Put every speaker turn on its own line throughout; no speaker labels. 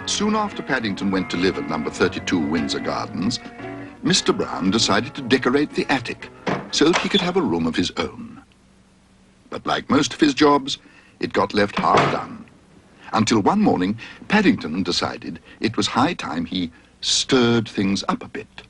Soon after Paddington went to live at number 32 Windsor Gardens, Mr. Brown decided to decorate the attic so that he could have a room of his own. But like most of his jobs, it got left half done. Until one morning, Paddington decided it was high time he stirred things up a bit.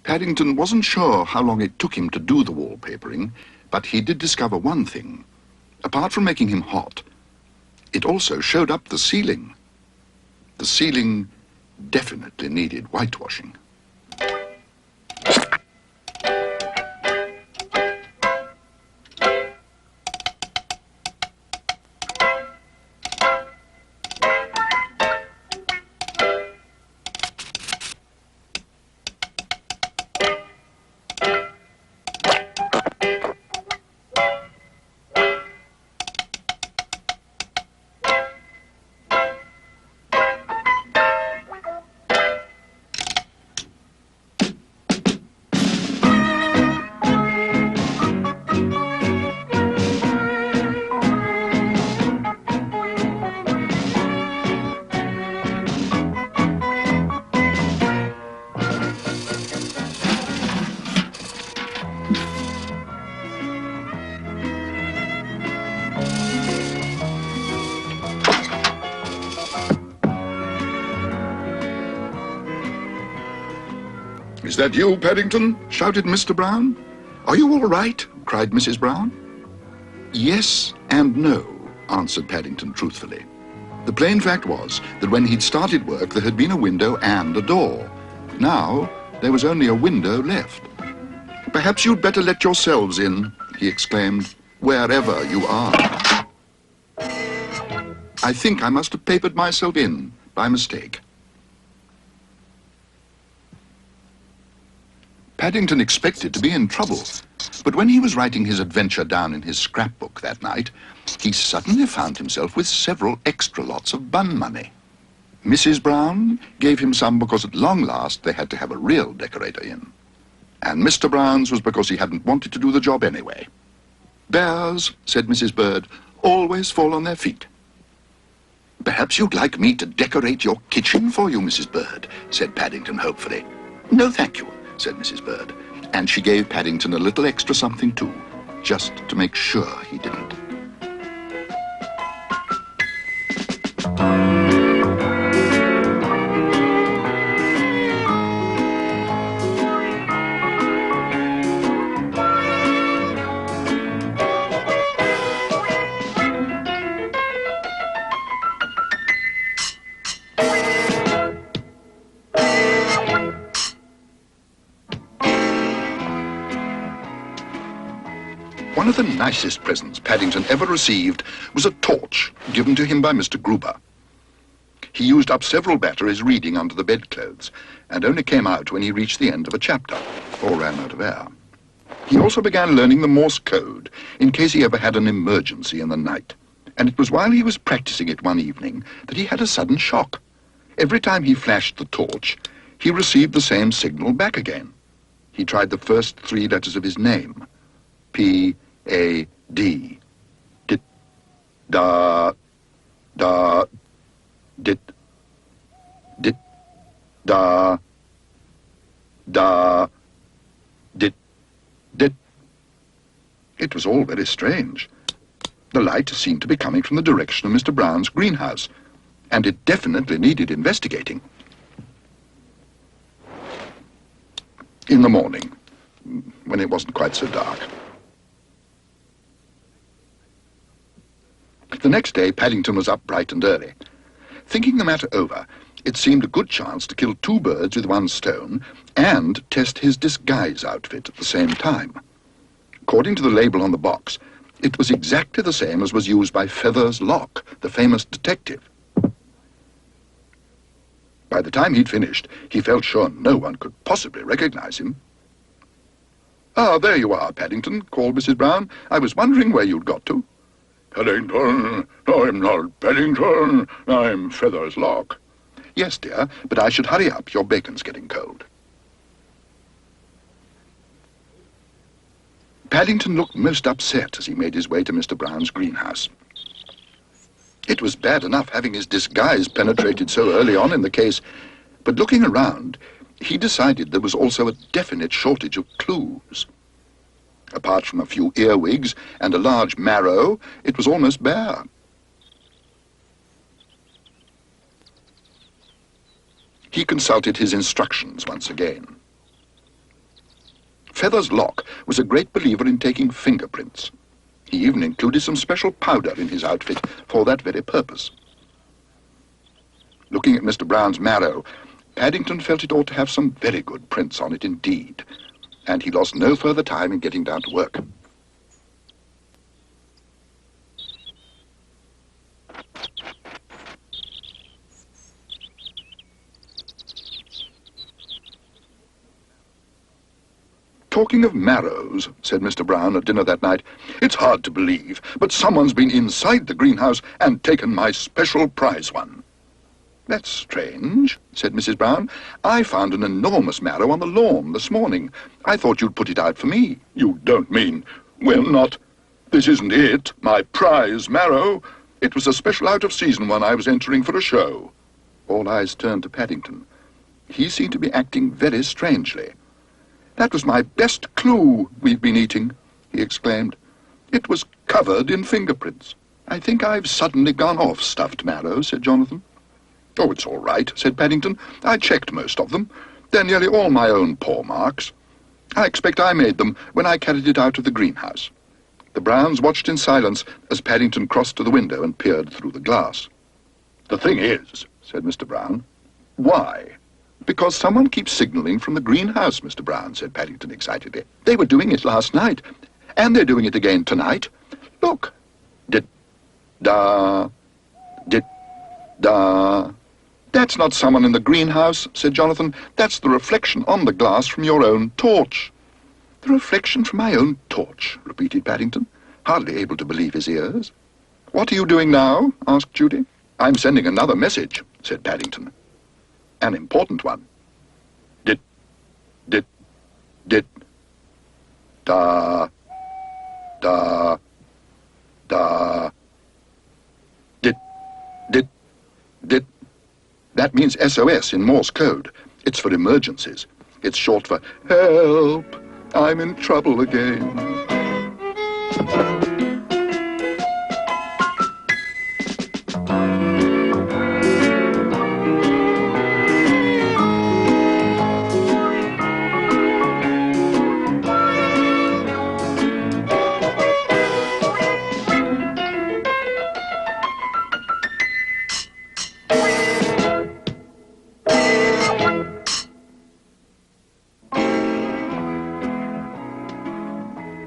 Paddington wasn't sure how long it took him to do the wallpapering, but he did discover one thing. Apart from making him hot, it also showed up the ceiling. The ceiling definitely needed whitewashing. "Is that you, Paddington?" shouted Mr. Brown. "Are you all right?" cried Mrs. Brown. "Yes and no," answered Paddington truthfully. The plain fact was that when he'd started work, there had been a window and a door. Now, there was only a window left. "Perhaps you'd better let yourselves in," he exclaimed, "wherever you are. I think I must have papered myself in by mistake." Paddington expected to be in trouble, but when he was writing his adventure down in his scrapbook that night, he suddenly found himself with several extra lots of bun money. Mrs. Brown gave him some because at long last they had to have a real decorator in. And Mr. Brown's was because he hadn't wanted to do the job anyway. "Bears," said Mrs. Bird, "always fall on their feet." "Perhaps you'd like me to decorate your kitchen for you, Mrs. Bird," said Paddington hopefully. "No, thank you," said Mrs. Bird, and she gave Paddington a little extra something too, just to make sure he didn't. One of the nicest presents Paddington ever received was a torch given to him by Mr. Gruber. He used up several batteries reading under the bedclothes and only came out when he reached the end of a chapter or ran out of air. He also began learning the Morse code in case he ever had an emergency in the night. And it was while he was practicing it one evening that he had a sudden shock. Every time he flashed the torch, he received the same signal back again. He tried the first three letters of his name. P-A-D. Dit. Da. Da. Dit. dit, da, da, dit, dit. It was all very strange. The light seemed to be coming from the direction of Mr. Brown's greenhouse, and it definitely needed investigating. In the morning, when it wasn't quite so dark. The next day, Paddington was up bright and early. Thinking the matter over, it seemed a good chance to kill 2 birds with 1 stone and test his disguise outfit at the same time. According to the label on the box, it was exactly the same as was used by Feathers Locke, the famous detective. By the time he'd finished, he felt sure no one could possibly recognize him. "Ah, there you are, Paddington," called Mrs. Brown. "I was wondering where you'd got to." "Paddington? I'm not Paddington. I'm Feathers Locke." "Yes, dear, but I should hurry up. Your bacon's getting cold." Paddington looked most upset as he made his way to Mr. Brown's greenhouse. It was bad enough having his disguise penetrated so early on in the case, but looking around, he decided there was also a definite shortage of clues. Apart from a few earwigs and a large marrow, it was almost bare. He consulted his instructions once again. Feathers Locke was a great believer in taking fingerprints. He even included some special powder in his outfit for that very purpose. Looking at Mr. Brown's marrow, Paddington felt it ought to have some very good prints on it indeed, and he lost no further time in getting down to work. "Talking of marrows," said Mr. Brown at dinner that night, "it's hard to believe, but someone's been inside the greenhouse and taken my special prize one." "That's strange," said Mrs. Brown. "I found an enormous marrow on the lawn this morning. I thought you'd put it out for me." "You don't mean... Well, not... This isn't it, my prize marrow. It was a special out-of-season one I was entering for a show." All eyes turned to Paddington. He seemed to be acting very strangely. "That was my best clue we've been eating," he exclaimed. "It was covered in fingerprints." "I think I've suddenly gone off stuffed marrow," said Jonathan. "Oh, it's all right," said Paddington. "I checked most of them. They're nearly all my own paw marks. I expect I made them when I carried it out of the greenhouse." The Browns watched in silence as Paddington crossed to the window and peered through the glass. "The thing is," said Mr. Brown. "Why?" "Because someone keeps signalling from the greenhouse, Mr. Brown," said Paddington excitedly. "They were doing it last night, and they're doing it again tonight. Look. Dit-da, dit-da." "That's not someone in the greenhouse," said Jonathan. "That's the reflection on the glass from your own torch." "The reflection from my own torch," repeated Paddington, hardly able to believe his ears. "What are you doing now?" asked Judy. "I'm sending another message," said Paddington. "An important one. Dit, dit, dit, da, da, da, dit, dit, dit. That means SOS in Morse code. It's for emergencies. It's short for help, I'm in trouble again.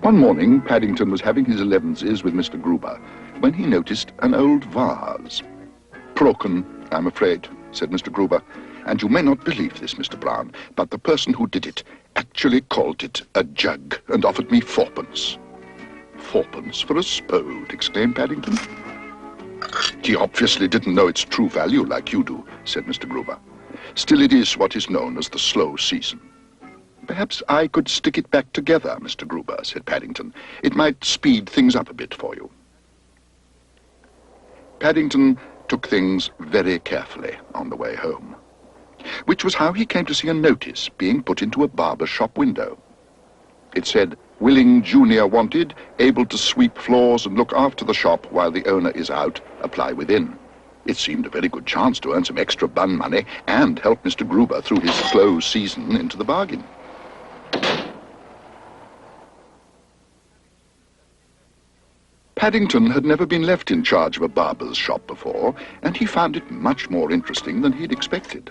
One morning, Paddington was having his elevenses with Mr. Gruber when he noticed an old vase. "Broken, I'm afraid," said Mr. Gruber, "and you may not believe this, Mr. Brown, but the person who did it actually called it a jug and offered me 4p." "4p for a spode," exclaimed Paddington. "He obviously didn't know its true value like you do," said Mr. Gruber. "Still, it is what is known as the slow season." "Perhaps I could stick it back together, Mr. Gruber," said Paddington. "It might speed things up a bit for you." Paddington took things very carefully on the way home. which was how he came to see a notice being put into a barber's shop window. It said, "Willing junior wanted, able to sweep floors and look after the shop while the owner is out, apply within." It seemed a very good chance to earn some extra bun money and help Mr. Gruber through his slow season into the bargain. Paddington had never been left in charge of a barber's shop before, and he found it much more interesting than he'd expected.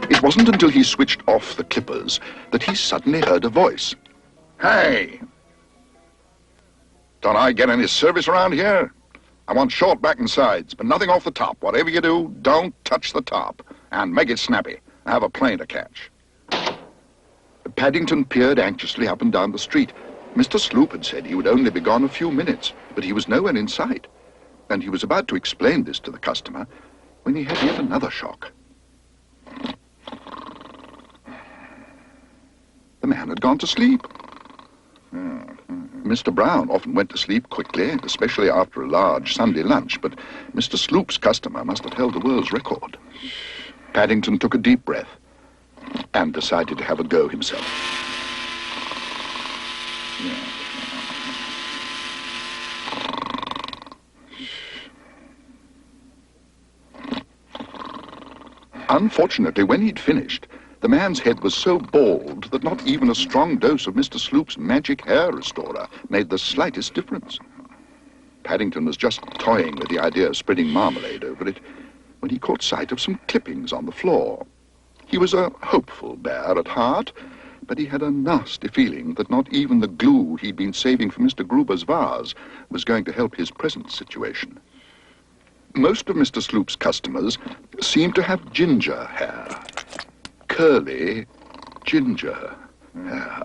It wasn't until he switched off the clippers that he suddenly heard a voice. "Hey! Don't I get any service around here? I want short back and sides, but nothing off the top. Whatever you do, don't touch the top. And make it snappy. I have a plane to catch." Paddington peered anxiously up and down the street. Mr. Sloop had said he would only be gone a few minutes, but he was nowhere in sight. And he was about to explain this to the customer when he had yet another shock. The man had gone to sleep. Mr. Brown often went to sleep quickly, especially after a large Sunday lunch, but Mr. Sloop's customer must have held the world's record. Paddington took a deep breath and decided to have a go himself. Unfortunately, when he'd finished, the man's head was so bald that not even a strong dose of Mr. Sloop's magic hair restorer made the slightest difference. Paddington was just toying with the idea of spreading marmalade over it when he caught sight of some clippings on the floor. He was a hopeful bear at heart, but he had a nasty feeling that not even the glue he'd been saving for Mr. Gruber's vase was going to help his present situation. Most of Mr. Sloop's customers seemed to have ginger hair. Curly, ginger hair.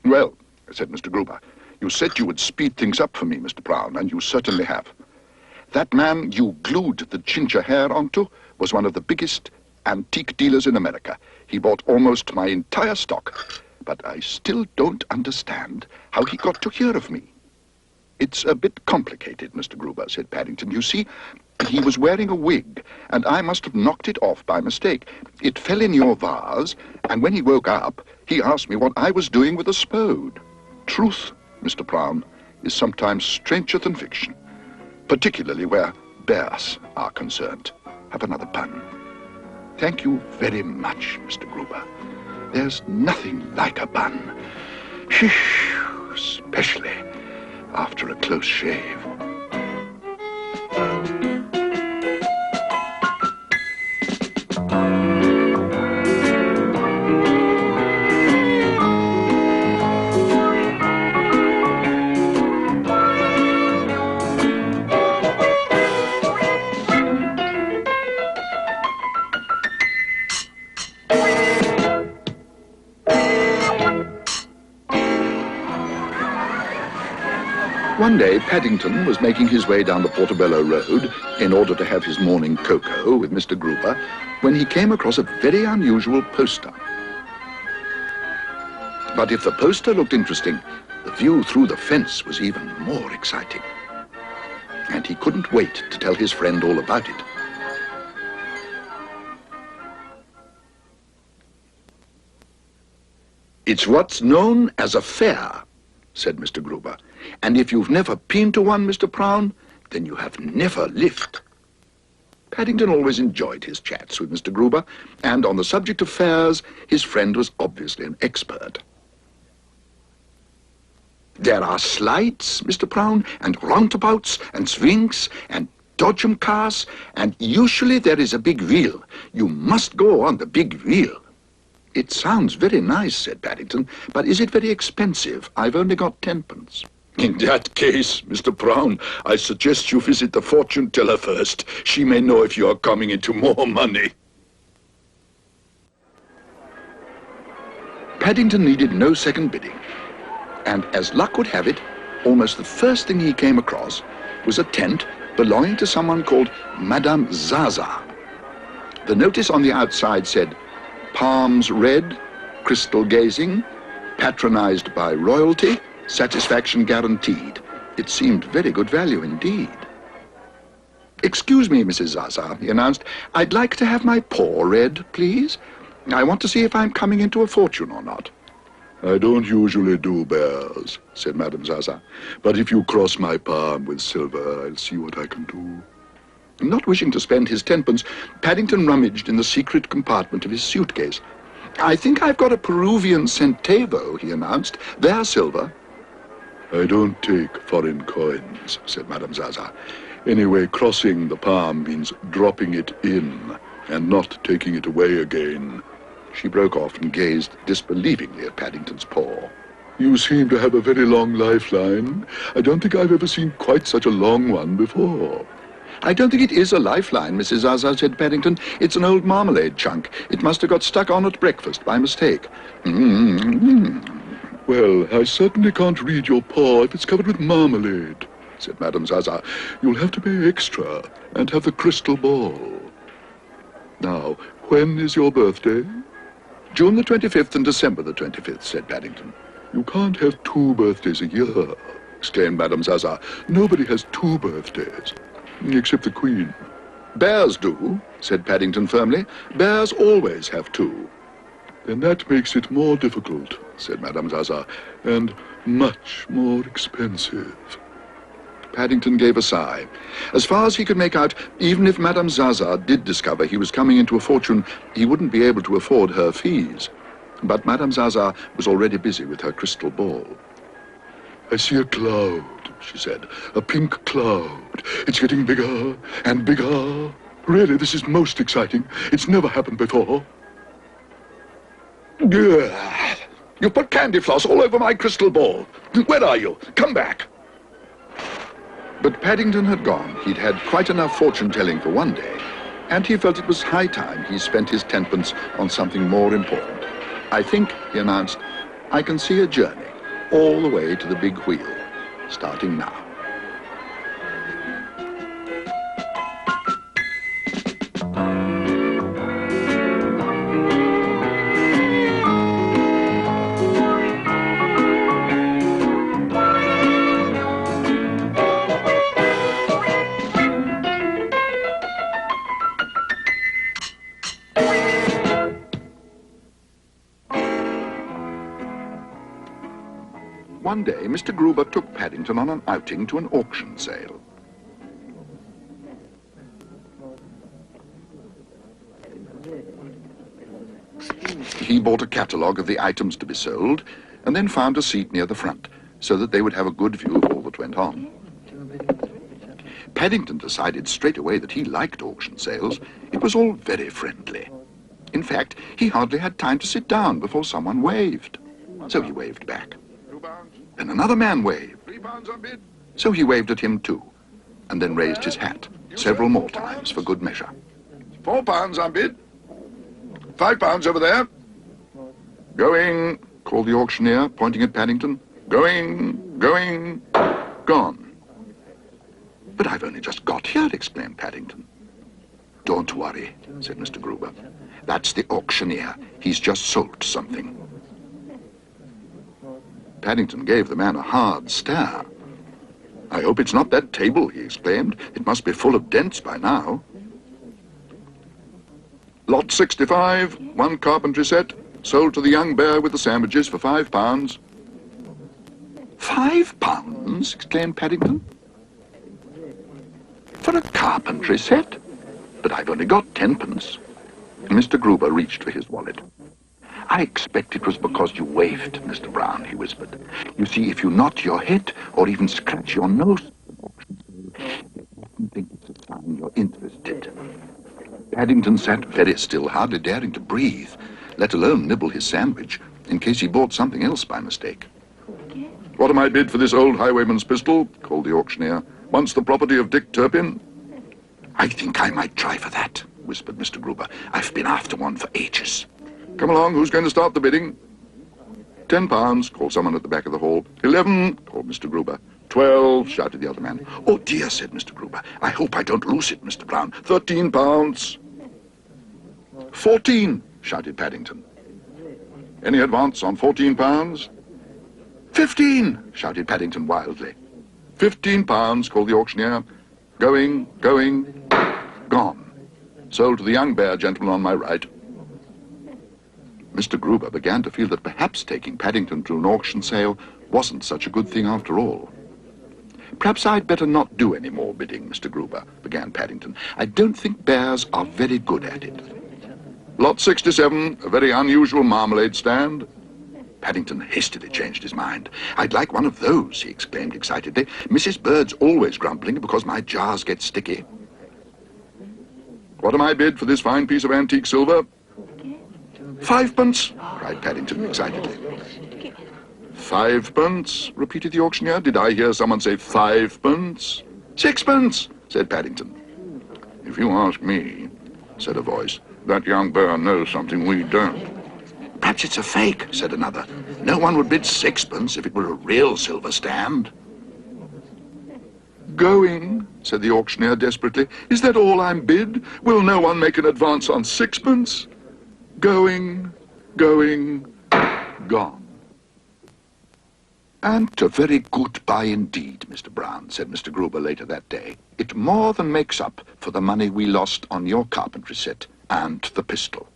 "Well," said Mr. Gruber, "you said you would speed things up for me, Mr. Brown, and you certainly have. That man you glued the ginger hair onto was one of the biggest antique dealers in America. He bought almost my entire stock, but I still don't understand how he got to hear of me." "It's a bit complicated, Mr. Gruber," said Paddington. "You see, he was wearing a wig, and I must have knocked it off by mistake. It fell in your vase, and when he woke up, he asked me what I was doing with a spode. Truth, Mr. Brown, is sometimes stranger than fiction, particularly where bears are concerned. Have another bun." "Thank you very much, Mr. Gruber. There's nothing like a bun, especially after a close shave." One day, Paddington was making his way down the Portobello Road in order to have his morning cocoa with Mr. Gruber when he came across a very unusual poster. But if the poster looked interesting, the view through the fence was even more exciting. And he couldn't wait to tell his friend all about it. "It's what's known as a fair," said Mr. Gruber. "And if you've never been to one, Mr. Brown, then you have never lived." Paddington always enjoyed his chats with Mr. Gruber, and on the subject of fairs, his friend was obviously an expert. "There are slides, Mr. Brown, and roundabouts, and swings, and dodgem cars, and usually there is a big wheel. You must go on the big wheel." "It sounds very nice," said Paddington, "but is it very expensive? I've only got 10p."
In that case, Mr. Brown, I suggest you visit the fortune teller first. She may know if you are coming into more money.
Paddington needed no second bidding, and as luck would have it, almost the first thing he came across was a tent belonging to someone called Madame Zaza. The notice on the outside said, "Palms red, crystal gazing, patronized by royalty, satisfaction guaranteed." It seemed very good value indeed. "Excuse me, Mrs. Zaza," he announced. "I'd like to have my paw read, please. I want to see if I'm coming into a fortune or not."
I don't usually do bears, said Madame Zaza. But if you cross my palm with silver, I'll see what I can do.
Not wishing to spend his 10p, Paddington rummaged in the secret compartment of his suitcase. "I think I've got a Peruvian centavo," he announced. "They're silver."
I don't take foreign coins, said Madame Zaza. Anyway, crossing the palm means dropping it in and not taking it away again.
She broke off and gazed disbelievingly at Paddington's paw.
You seem to have a very long lifeline. I don't think I've ever seen quite such a long one before.
"I don't think it is a lifeline, Mrs. Zaza," said Paddington. "It's an old marmalade chunk. It must have got stuck on at breakfast by mistake."
Well, I certainly can't read your paw if it's covered with marmalade, said Madame Zaza. You'll have to pay extra and have the crystal ball. Now, when is your birthday?
"June the 25th and December the 25th, said Paddington.
You can't have 2 birthdays a year, exclaimed Madame Zaza. Nobody has 2 birthdays, except the Queen.
"Bears do," said Paddington firmly. "Bears always have 2.
Then that makes it more difficult, said Madame Zaza, and much more expensive.
Paddington gave a sigh. As far as he could make out, even if Madame Zaza did discover he was coming into a fortune, he wouldn't be able to afford her fees. But Madame Zaza was already busy with her crystal ball.
I see a cloud, she said, a pink cloud. It's getting bigger and bigger. Really, this is most exciting. It's never happened before.
Ugh. You put candy floss all over my crystal ball. Where are you? Come back. But Paddington had gone. He'd had quite enough fortune-telling for one day, and he felt it was high time he spent his 10p on something more important. "I think," he announced, "I can see a journey all the way to the big wheel, starting now." One day, Mr. Gruber took Paddington on an outing to an auction sale. He bought a catalogue of the items to be sold, and then found a seat near the front, so that they would have a good view of all that went on. Paddington decided straight away that he liked auction sales. It was all very friendly. In fact, he hardly had time to sit down before someone waved. So he waved back. Then another man waved.
£3 on bid.
So he waved at him too, and then raised his hat several more times for good measure.
£4 on bid. £5 over there.
"Going," called the auctioneer, pointing at Paddington. "Going, going, gone." "But I've only just got here," exclaimed Paddington. "Don't worry," said Mr. Gruber. "That's the auctioneer. He's just sold something." Paddington gave the man a hard stare. "I hope it's not that table," he exclaimed. "It must be full of dents by now." "Lot 65, 1 carpentry set, sold to the young bear with the sandwiches for £5. £5? exclaimed Paddington. "For a carpentry set? But I've only got 10p. Mr. Gruber reached for his wallet. "I expect it was because you waved, Mr. Brown," he whispered. "You see, if you nod your head or even scratch your nose, I think it's a sign you're interested." Paddington sat very still, hardly daring to breathe. let alone nibble his sandwich, in case he bought something else by mistake.
What am I bid for this old highwayman's pistol? Called the auctioneer. Once the property of Dick Turpin?
I think I might try for that, whispered Mr. Gruber. I've been after one for ages.
Come along, who's going to start the bidding? £10, called someone at the back of the hall. 11, called Mr. Gruber. 12, shouted the other man.
Oh dear, said Mr. Gruber. I hope I don't lose it, Mr. Brown.
£13. 14, shouted Paddington. Any advance on £14?
15, shouted Paddington wildly.
£15, called the auctioneer. Going, gone. Sold to the young bear gentleman on my right.
Mr. Gruber began to feel that perhaps taking Paddington to an auction sale wasn't such a good thing after all. Perhaps I'd better not do any more bidding, Mr. Gruber, began Paddington. I don't think bears are very good at it.
Lot 67, a very unusual marmalade stand.
Paddington hastily changed his mind. I'd like one of those, he exclaimed excitedly. Mrs. Bird's always grumbling because my jars get sticky.
What am I bid for this fine piece of antique silver?
5p, cried Paddington excitedly.
5p, repeated the auctioneer. Did I hear someone say 5p?
6p, said Paddington.
If you ask me, said a voice, that young bear knows something we don't.
Perhaps it's a fake, said another. No one would bid 6p if it were a real silver stand.
Going, said the auctioneer desperately. Is that all I'm bid? Will no one make an advance on 6p? Going, gone.
And a very good buy indeed, Mr. Brown, said Mr. Gruber later that day. It more than makes up for the money we lost on your carpentry set and the pistol.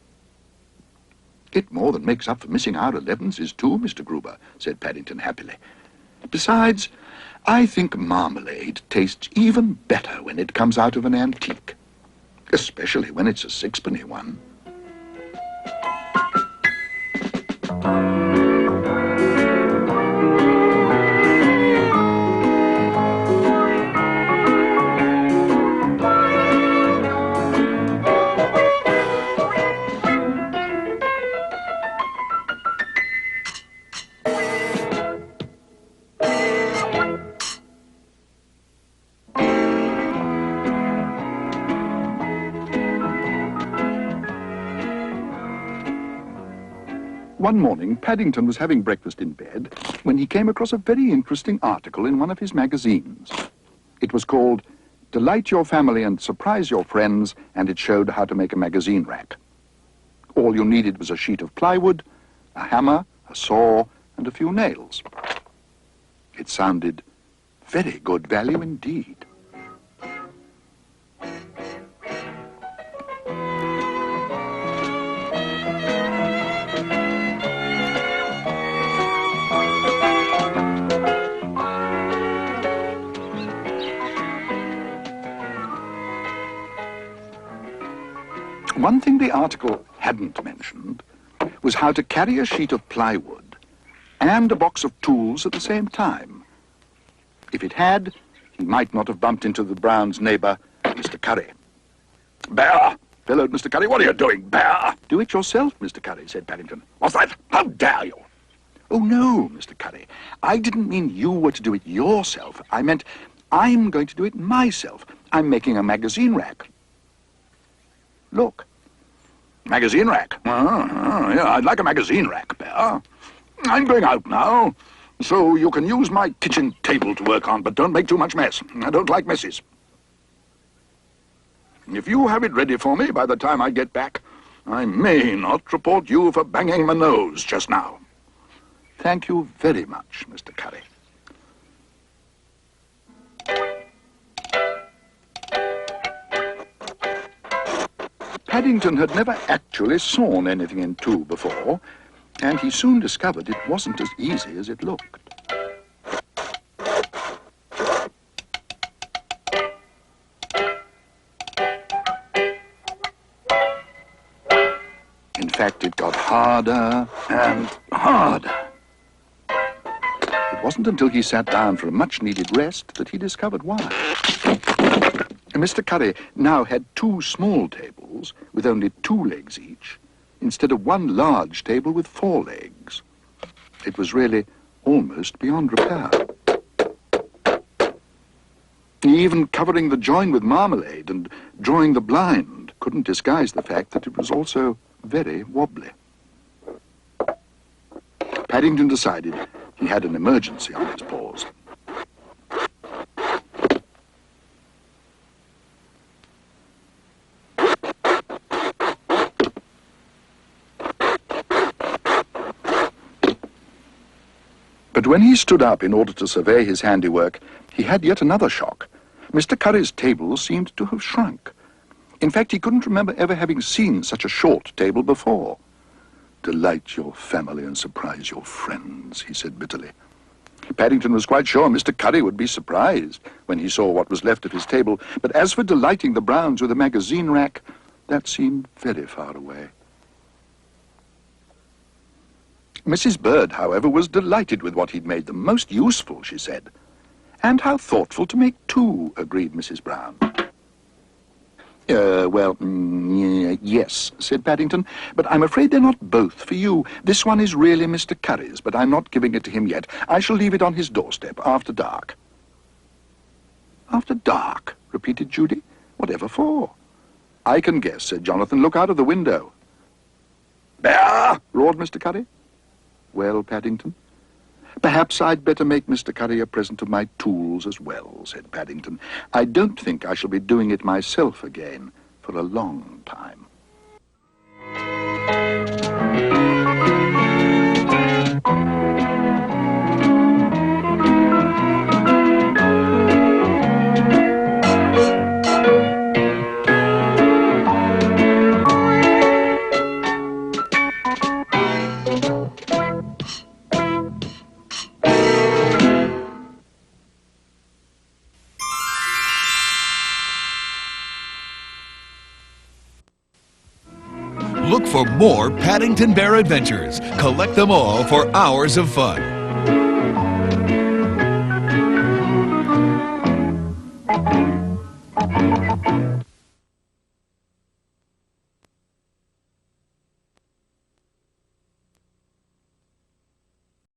It more than makes up for missing our 11s too, Mr. Gruber, said Paddington happily. Besides, I think marmalade tastes even better when it comes out of an antique, especially when it's a 6p one. One morning, Paddington was having breakfast in bed when he came across a very interesting article in one of his magazines. It was called Delight Your Family and Surprise Your Friends, and it showed how to make a magazine rack. All you needed was a sheet of plywood, a hammer, a saw, and a few nails. It sounded very good value indeed. One thing the article hadn't mentioned was how to carry a sheet of plywood and a box of tools at the same time. If it had, he might not have bumped into the Browns' neighbour, Mr. Curry.
Bear, bellowed Mr. Curry, what are you doing, Bear?
Do it yourself, Mr. Curry, said Paddington.
What's that? How dare you?
Oh, no, Mr. Curry. I didn't mean you were to do it yourself. I meant I'm going to do it myself. I'm making a magazine rack. Look.
Magazine rack? Yeah, I'd like a magazine rack, Bear. I'm going out now, so you can use my kitchen table to work on, but don't make too much mess. I don't like messes. If you have it ready for me by the time I get back, I may not report you for banging my nose just now.
Thank you very much, Mr. Curry. Paddington had never actually sawn anything in two before, and he soon discovered it wasn't as easy as it looked. In fact, it got harder and harder. It wasn't until he sat down for a much-needed rest that he discovered why. Mr. Curry now had two small tables with only 2 legs each, instead of one large table with 4 legs. It was really almost beyond repair. Even covering the join with marmalade and drawing the blind couldn't disguise the fact that it was also very wobbly. Paddington decided he had an emergency on his paws. But when he stood up in order to survey his handiwork, he had yet another shock. Mr. Curry's table seemed to have shrunk. In fact, he couldn't remember ever having seen such a short table before. "Delight your family and surprise your friends," he said bitterly. Paddington was quite sure Mr. Curry would be surprised when he saw what was left of his table, but as for delighting the Browns with a magazine rack, that seemed very far away. Mrs. Bird, however, was delighted with what he'd made them. "Most useful," she said. "And how thoughtful to make 2, agreed Mrs. Brown. Yes, said Paddington, but I'm afraid they're not both for you. This one is really Mr. Curry's, but I'm not giving it to him yet. I shall leave it on his doorstep after dark." "After dark?" repeated Judy. "Whatever for?" "I can guess," said Jonathan. "Look out of the window." "Bear!" roared Mr. Curry. "Well, Paddington?" "Perhaps I'd better make Mr. Curry a present of my tools as well," said Paddington. "I don't think I shall be doing it myself again for a long time."
Look for more Paddington Bear adventures. Collect them all for hours of fun.